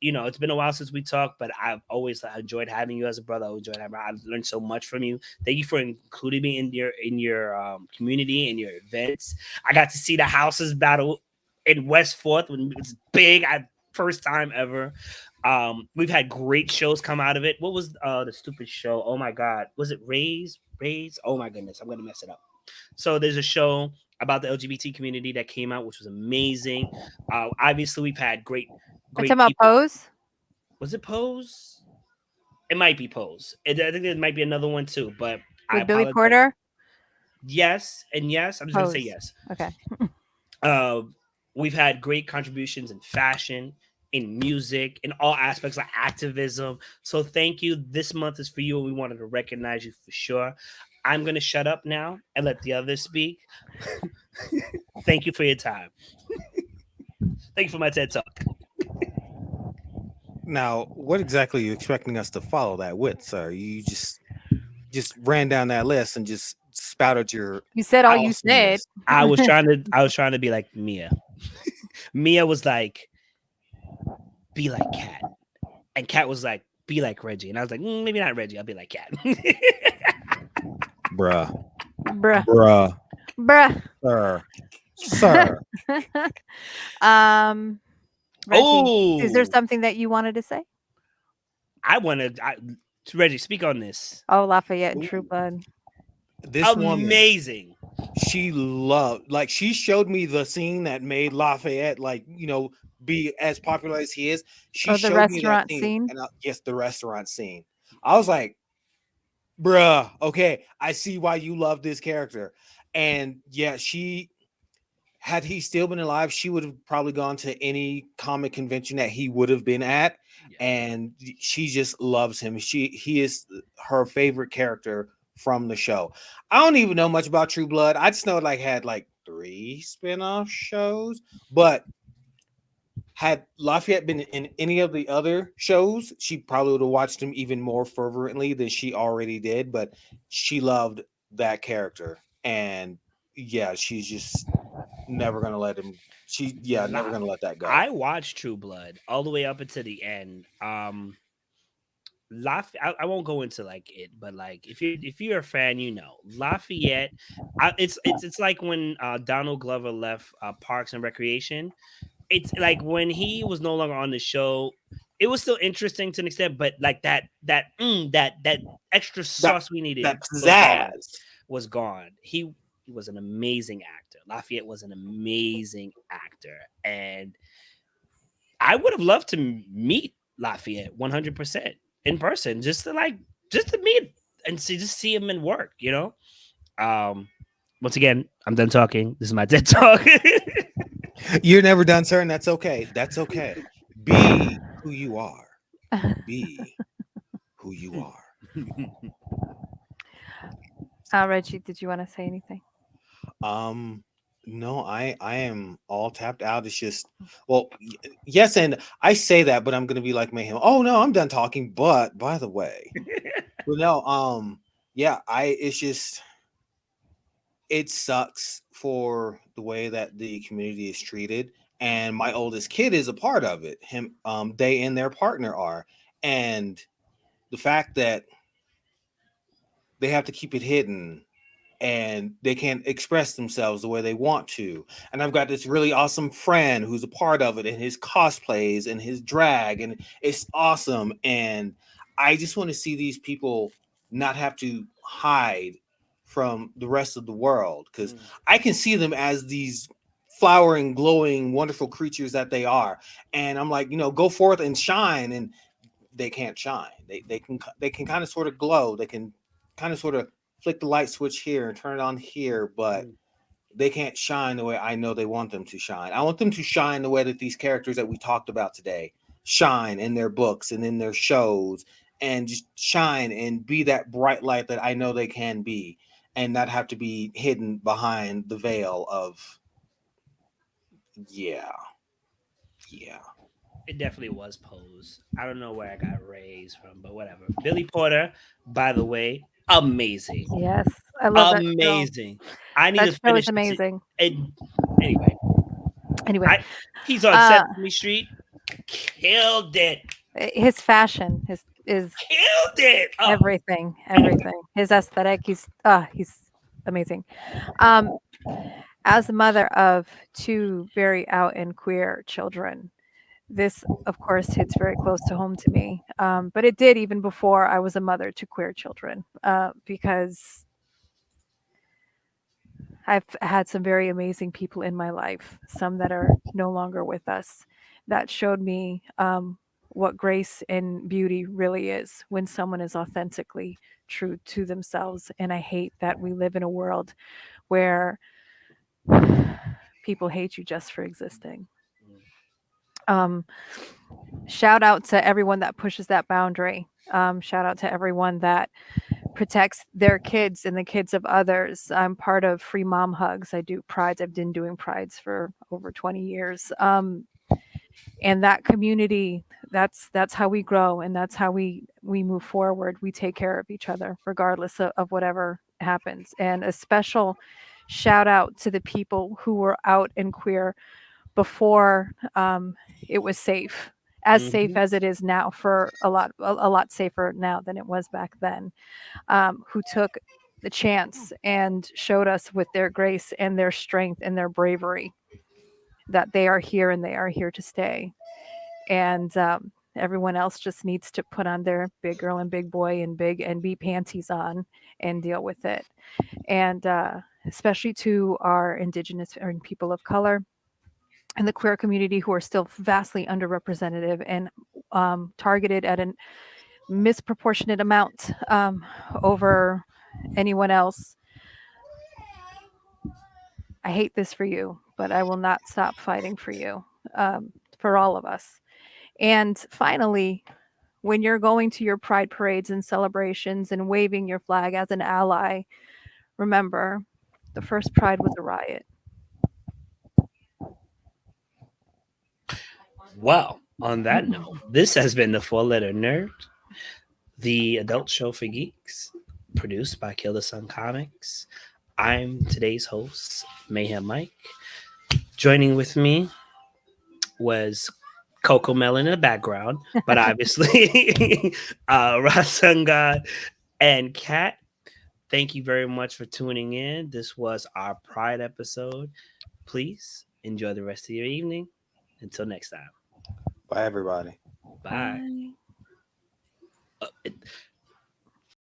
It's been a while since we talked, but I've always enjoyed having you as a brother. I've learned so much from you. Thank you for including me in your community and your events. I got to see the houses battle in West Fourth when it was big. First time ever. We've had great shows come out of it. What was the stupid show? Oh my god, was it Raise? Oh my goodness, I'm gonna mess it up. So there's a show about the LGBT community that came out, which was amazing. Obviously, we've had great Are you talking about people. Pose? Was it Pose? It might be Pose. I think there might be another one too, but I With Billy apologize. Porter? Yes, and yes. I'm just gonna say Pose. yes. Okay. We've had great contributions in fashion, in music, in all aspects of activism. So thank you. This month is for you, and we wanted to recognize you for sure. I'm gonna shut up now and let the others speak. Thank you for your time. Thank you for my TED talk. Now, what exactly are you expecting us to follow that with, sir? You just ran down that list and just spouted your You said all you said. awesomeness. I was trying to be like Mia. Mia was like, be like Cat. And Cat was like, be like Reggie. And I was like, maybe not Reggie. I'll be like Cat. Bruh. Bruh. Bruh. Bruh. Sir. Sir. um, Reggie, is there Oh, something that you wanted to say? I want to. Reggie, speak on this. Oh, Lafayette and True Ooh, Blood. this woman, Amazing. she loved, like, she showed me the scene that made Lafayette, like, be as popular as he is. She Oh, the showed me that restaurant scene, scene. and yes, the restaurant scene. I was like, bruh, okay, I see why you love this character. And yeah, she had he still been alive, she would have probably gone to any comic convention that he would have been at. Yeah. And she just loves him. He is her favorite character from the show. I don't even know much about True Blood. I just know it like had like 3 spin-off shows, but had Lafayette been in any of the other shows, she probably would have watched him even more fervently than she already did. But she loved that character, and yeah, she's just never gonna let him. Never La- gonna let that go. I watched True Blood all the way up until the end. I won't go into like it, but like if you're a fan, Lafayette. It's like when Donald Glover left Parks and Recreation. It's like when he was no longer on the show. It was still interesting to an extent, but like that extra That sauce we needed that was gone. pizzazz. Was gone. He was an amazing actor. Lafayette was an amazing actor, and I would have loved to meet Lafayette 100% in person, just to meet and see him in work. Um, Once again, I'm done talking. This is my TED talk. You're never done, sir, and that's okay. That's okay. Be who you are. Be who you are. Reggie, did you want to say anything? Um, no, I am all tapped out. It's just, well, yes, and I say that, but I'm gonna be like Mayhem. Oh no, I'm done talking. But by the way, well, no, yeah, it's just, it sucks for the way that the community is treated, and my oldest kid is a part of it. They and their partner are, and the fact that they have to keep it hidden and they can't express themselves the way they want to. And I've got this really awesome friend who's a part of it, and his cosplays and his drag, and it's awesome. And I just want to see these people not have to hide from the rest of the world, because I can see them as these flowering, glowing, wonderful creatures that they are. And I'm like, go forth and shine. And they can't shine. They can kind of sort of glow. They can kind of sort of flick the light switch here and turn it on here, but they can't shine the way I know they want them to shine. I want them to shine the way that these characters that we talked about today shine in their books and in their shows, and just shine and be that bright light that I know they can be, and not have to be hidden behind the veil of, yeah, yeah. It definitely was Pose. I don't know where I got raised from, but whatever. Billy Porter, by the way, amazing. Yes, I love that show. Amazing. I need That to show is finish amazing. it. Anyway, Anyway, he's on uh, Sesame Street. Killed it. his fashion, his is Killed it. Oh, everything, everything. His aesthetic, he's amazing. Um, as a mother of 2 very out and queer children, this, of course, hits very close to home to me. But it did even before I was a mother to queer children, because I've had some very amazing people in my life, some that are no longer with us, that showed me what grace and beauty really is when someone is authentically true to themselves. And I hate that we live in a world where people hate you just for existing. Um, Shout out to everyone that pushes that boundary. Shout out to everyone that protects their kids and the kids of others. I'm part of Free Mom Hugs. I do prides. I've been doing prides for over 20 years. And that community, that's how we grow, and that's how we move forward. We take care of each other regardless of whatever happens. And a special shout out to the people who were out and queer before it was safe, as safe Mhm. as it is now, for a lot safer now than it was back then, who took the chance and showed us with their grace and their strength and their bravery that they are here and they are here to stay. And everyone else just needs to put on their big girl and big boy and big and be panties on and deal with it. And especially to our indigenous and people of color and the queer community, who are still vastly underrepresented and targeted at a misproportionate amount over anyone else. I hate this for you, but I will not stop fighting for you, for all of us. And finally, when you're going to your pride parades and celebrations and waving your flag as an ally, remember the first pride was a riot. Well, on that note, this has been the Four Letter Nerd, the adult show for geeks, produced by Kill the Sun Comics. I'm today's host, Mayhem Mike. Joining with me was Coco Melon in the background, but obviously Rasanga and Kat. Thank you very much for tuning in. This was our Pride episode. Please enjoy the rest of your evening. Until next time. Bye, everybody. Bye. Bye. Uh,